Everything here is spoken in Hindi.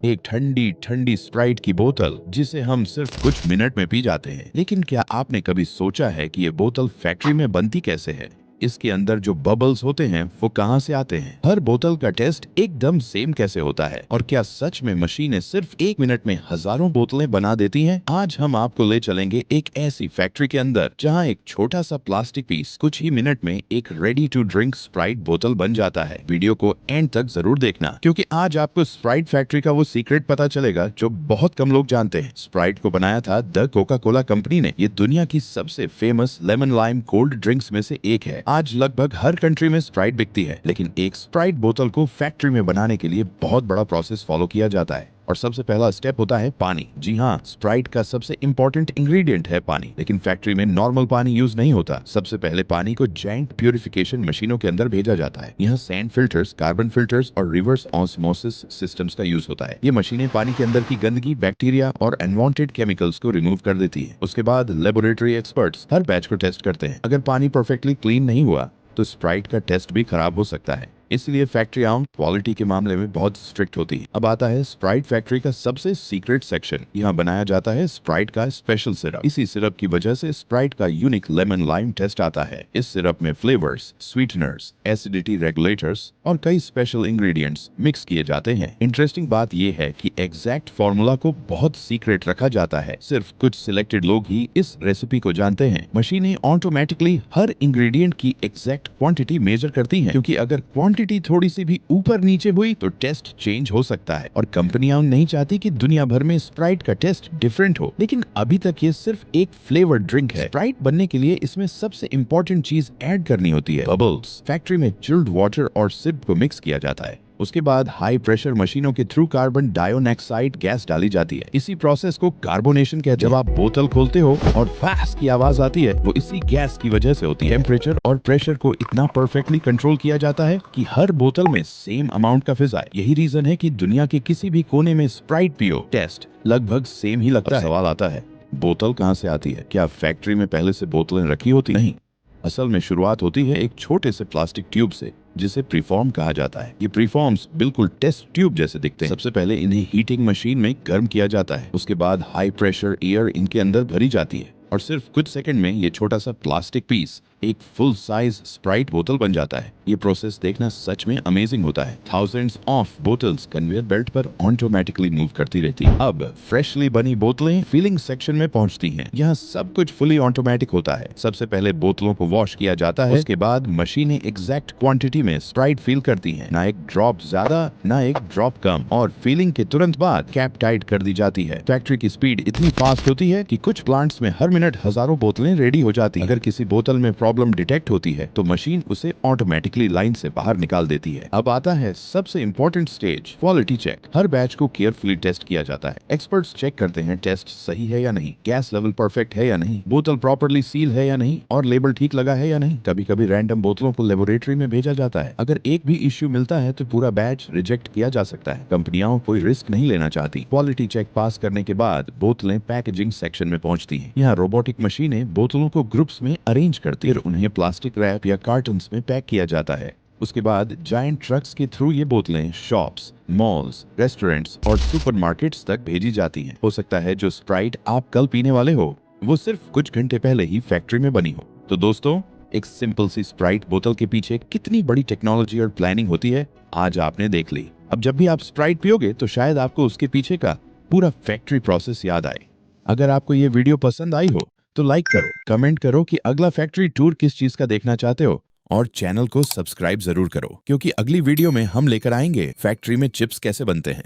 एक ठंडी ठंडी स्प्राइट की बोतल जिसे हम सिर्फ कुछ मिनट में पी जाते हैं। लेकिन क्या आपने कभी सोचा है कि ये बोतल फैक्ट्री में बनती कैसे है? इसके अंदर जो बबल्स होते हैं वो कहाँ से आते हैं? हर बोतल का टेस्ट एकदम सेम कैसे होता है? और क्या सच में मशीनें सिर्फ एक मिनट में हजारों बोतलें बना देती हैं? आज हम आपको ले चलेंगे एक ऐसी फैक्ट्री के अंदर जहाँ एक छोटा सा प्लास्टिक पीस कुछ ही मिनट में एक रेडी टू ड्रिंक स्प्राइट बोतल बन जाता है। वीडियो को एंड तक जरूर देखना, क्योंकि आज आपको स्प्राइट फैक्ट्री का वो सीक्रेट पता चलेगा जो बहुत कम लोग जानते हैं। स्प्राइट को बनाया था द कोका कोला कंपनी ने। ये दुनिया की सबसे famous lemon lime cold drinks में से एक है। आज लगभग हर कंट्री में स्प्राइट बिकती है, लेकिन एक स्प्राइट बोतल को फैक्ट्री में बनाने के लिए बहुत बड़ा प्रोसेस फॉलो किया जाता है। और सबसे पहला स्टेप होता है पानी। जी हाँ, स्प्राइट का सबसे इम्पोर्टेंट इंग्रेडिएंट है पानी। लेकिन फैक्ट्री में नॉर्मल पानी यूज नहीं होता। सबसे पहले पानी को जायंट प्यूरिफिकेशन मशीनों के अंदर भेजा जाता है। यहाँ सैंड फिल्टर्स, कार्बन फिल्टर्स और रिवर्स ऑस्मोसिस सिस्टम्स का यूज होता है। ये मशीनें पानी के अंदर की गंदगी, बैक्टीरिया और अनवांटेड केमिकल्स को रिमूव कर देती है। उसके बाद लेबोरेटरी एक्सपर्ट्स हर बैच को टेस्ट करते हैं। अगर पानी परफेक्टली क्लीन नहीं हुआ तो स्प्राइट का टेस्ट भी खराब हो सकता है। इसलिए फैक्ट्रियां क्वालिटी के मामले में बहुत स्ट्रिक्ट होती है। अब आता है स्प्राइट फैक्ट्री का सबसे सीक्रेट सेक्शन। यहाँ बनाया जाता है स्प्राइट का स्पेशल सिरप। इसी सिरप की वजह से स्प्राइट का यूनिक लेमन लाइम टेस्ट आता है। इस सिरप में फ्लेवर्स, स्वीटनर्स, एसिडिटी रेगुलेटर्स और कई स्पेशल इंग्रेडिएंट्स मिक्स किए जाते हैं। इंटरेस्टिंग बात यह है कि एग्जैक्ट फॉर्मूला को बहुत सीक्रेट रखा जाता है। सिर्फ कुछ सिलेक्टेड लोग ही इस रेसिपी को जानते हैं। मशीनें ऑटोमेटिकली हर इंग्रेडिएंट की एग्जैक्ट क्वांटिटी मेजर करती हैं, क्योंकि अगर क्वांटिटी थोड़ी सी भी ऊपर नीचे हुई तो टेस्ट चेंज हो सकता है। और कंपनियां नहीं चाहती कि दुनिया भर में स्प्राइट का टेस्ट डिफरेंट हो। लेकिन अभी तक ये सिर्फ एक फ्लेवर्ड ड्रिंक है। स्प्राइट बनने के लिए इसमें सबसे इंपॉर्टेंट चीज ऐड करनी होती है, बबल्स। फैक्ट्री में चिल्ड वाटर और सिप को मिक्स किया जाता है। उसके बाद हाई प्रेशर मशीनों के थ्रू कार्बन डाइऑक्साइड गैस डाली जाती है। इसी प्रोसेस को कार्बोनेशन कहते हैं। जब आप बोतल खोलते हो और फैस की आवाज आती है, वो इसी गैस की वजह से होती है। टेम्परेचर और प्रेशर को इतना परफेक्टली कंट्रोल किया जाता है कि हर बोतल में सेम अमाउंट का फिज आए। यही रीजन है कि दुनिया के किसी भी कोने में स्प्राइट पियो, टेस्ट लगभग सेम ही लगता है। सवाल आता है, बोतल कहाँ से आती है? क्या फैक्ट्री में पहले से बोतलें रखी होती? नहीं, असल में शुरुआत होती है एक छोटे से प्लास्टिक ट्यूब से, जिसे प्रीफॉर्म कहा जाता है। ये प्रीफॉर्म्स बिल्कुल टेस्ट ट्यूब जैसे दिखते हैं। सबसे पहले इन्हें हीटिंग मशीन में गर्म किया जाता है। उसके बाद हाई प्रेशर एयर इनके अंदर भरी जाती है और सिर्फ कुछ सेकंड में ये छोटा सा प्लास्टिक पीस एक फुल साइज स्प्राइट बोतल बन जाता है। ये प्रोसेस देखना सच में अमेजिंग होता है। Thousands of bottles conveyor belt पर ऑटोमेटिकली मूव करती रहती है। अब फ्रेशली बनी बोतलें फिलिंग सेक्शन में पहुंचती हैं। यहाँ सब कुछ फुली ऑटोमेटिक होता है। सबसे पहले बोतलों को वॉश किया जाता है। उसके बाद मशीनें एग्जैक्ट क्वांटिटी में स्प्राइट फिल करती हैं। ना एक ड्रॉप ज्यादा, ना एक ड्रॉप कम। और फिलिंग के तुरंत बाद कैप टाइट कर दी जाती है। फैक्ट्री की स्पीड इतनी फास्ट होती है कि कुछ प्लांट्स में हर मिनट हजारों बोतलें रेडी हो जाती हैं। अगर किसी बोतल में प्रॉब्लम डिटेक्ट होती है तो मशीन उसे ऑटोमेटिकली लाइन से बाहर निकाल देती है। अब आता है सबसे इंपॉर्टेंट स्टेज, क्वालिटी चेक। हर बैच को केयरफुली टेस्ट किया जाता है। एक्सपर्ट्स चेक करते हैं टेस्ट सही है या नहीं, गैस लेवल परफेक्ट है या नहीं, बोतल प्रॉपर्ली सील है या नहीं, और लेबल ठीक लगा है या नहीं। कभी कभी रैंडम बोतलों को लेबोरेटरी में भेजा जाता है। अगर एक भी इश्यू मिलता है तो पूरा बैच रिजेक्ट किया जा सकता है। कंपनियां कोई रिस्क नहीं लेना चाहती। क्वालिटी चेक पास करने के बाद बोतलें पैकेजिंग सेक्शन में पहुंचती हैं। यहाँ रोबोटिक मशीनें बोतलों को ग्रुप्स में अरेंज करती है। फिर उन्हें प्लास्टिक रैप या कार्टन्स में पैक किया जाता है। उसके बाद जायंट ट्रक्स के थ्रू ये बोतलें शॉप्स, मॉल्स, रेस्टोरेंट्स और सुपरमार्केट्स तक भेजी जाती हैं। हो सकता है जो स्प्राइट आप कल पीने वाले हो वो सिर्फ कुछ घंटे पहले ही फैक्ट्री में बनी हो। तो दोस्तों, एक सिंपल सी स्प्राइट बोतल के पीछे कितनी बड़ी टेक्नोलॉजी और प्लानिंग होती है, आज आपने देख ली। अब जब भी आप स्प्राइट पियोगे तो शायद आपको उसके पीछे का पूरा फैक्ट्री प्रोसेस याद आए। अगर आपको ये वीडियो पसंद आई हो तो लाइक करो, कमेंट करो कि अगला फैक्ट्री टूर किस चीज का देखना चाहते हो, और चैनल को सब्सक्राइब जरूर करो, क्योंकि अगली वीडियो में हम लेकर आएंगे फैक्ट्री में चिप्स कैसे बनते हैं।